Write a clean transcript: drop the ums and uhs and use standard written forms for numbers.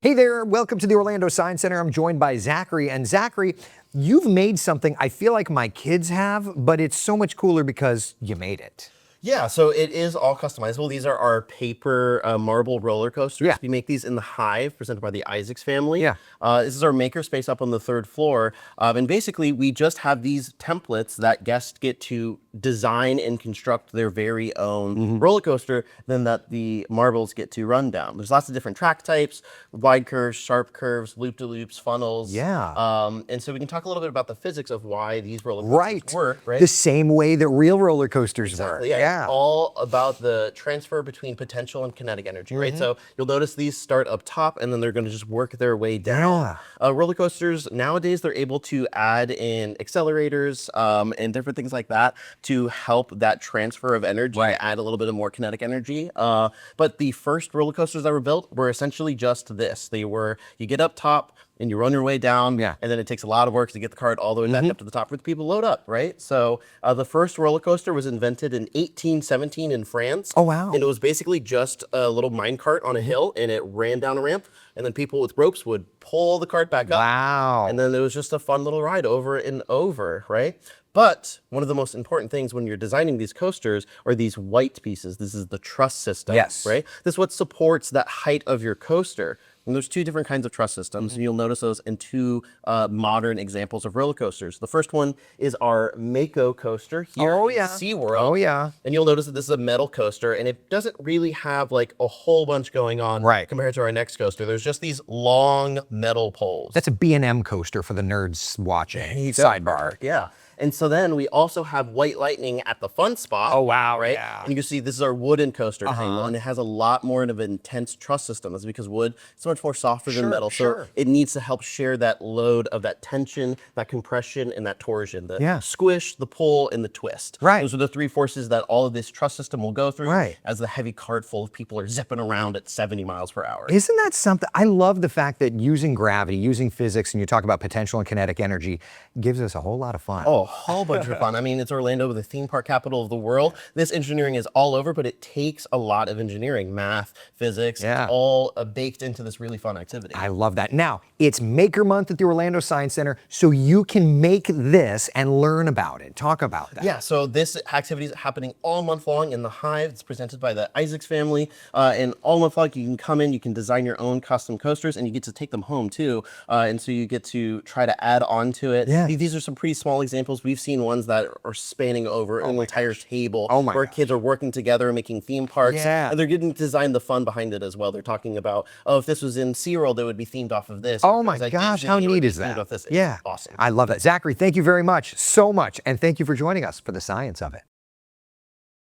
Hey there, welcome to the Orlando Science Center. I'm joined by Zachary. And Zachary, you've made something I feel like my kids have, but it's so much cooler because you made it. Yeah, so it is all customizable. These are our paper marble roller coasters. Yeah. We make these in the Hive, presented by the Isaacs family. Yeah. This is our Makerspace up on the 3rd floor. And basically, we just have these templates that guests get to design and construct their very own roller coaster, then that the marbles get to run down. There's lots of different track types, wide curves, sharp curves, loop-de-loops, funnels. Yeah. And so we can talk a little bit about the physics of why these roller coasters Right. work, right? The same way that real roller coasters work. Yeah. It's all about the transfer between potential and kinetic energy, right? So you'll notice these start up top and then they're going to just work their way down. Roller coasters, nowadays, they're able to add in accelerators and different things like that to help that transfer of energy, add a little bit of more kinetic energy. But the first roller coasters that were built were essentially just this. They were, you get up top, and you run your way down, and then it takes a lot of work to get the cart all the way back up to the top for the people to load up, right? So the first roller coaster was invented in 1817 in France. Oh, wow. And it was basically just a little mine cart on a hill, and it ran down a ramp, and then people with ropes would pull the cart back up. Wow. And then it was just a fun little ride over and over, right? But one of the most important things when you're designing these coasters are these white pieces. This is the truss system, right? This is what supports that height of your coaster. And there's two different kinds of truss systems, and you'll notice those in two modern examples of roller coasters. The first one is our Mako coaster here in SeaWorld. Oh, yeah. And you'll notice that this is a metal coaster, and it doesn't really have like a whole bunch going on compared to our next coaster. There's just these long metal poles. That's a B&M coaster for the nerds watching. Sidebar. Yeah. And so then we also have White Lightning at the fun spot. Oh, wow, right? yeah. And you can see this is our wooden coaster angle, and it has a lot more of an intense truss system. That's because wood is so much more softer than metal. So it needs to help share that load of that tension, that compression, and that torsion. The squish, the pull, and the twist. Those are the three forces that all of this truss system will go through as the heavy cart full of people are zipping around at 70 miles per hour. Isn't that something? I love the fact that using gravity, using physics, and you talk about potential and kinetic energy, gives us a whole lot of fun. Oh, a whole bunch of fun. I mean, it's Orlando, the theme park capital of the world. This engineering is all over, but it takes a lot of engineering, math, physics, it's all baked into this really fun activity. I love that. Now, it's Maker Month at the Orlando Science Center, so you can make this and learn about it. Talk about that. Yeah, so this activity is happening all month long in the Hive. It's presented by the Isaacs family. And all month long, you can come in, you can design your own custom coasters, and you get to take them home too. And so you get to try to add on to it. These are some pretty small examples. We've seen ones that are spanning over an entire table where kids are working together and making theme parks. And they're getting to design the fun behind it as well. They're talking about, oh, if this was in SeaWorld, it would be themed off of this. Oh my gosh, how neat is that? Yeah. Awesome. I love that. Zachary, thank you very much, so much. And thank you for joining us for the science of it.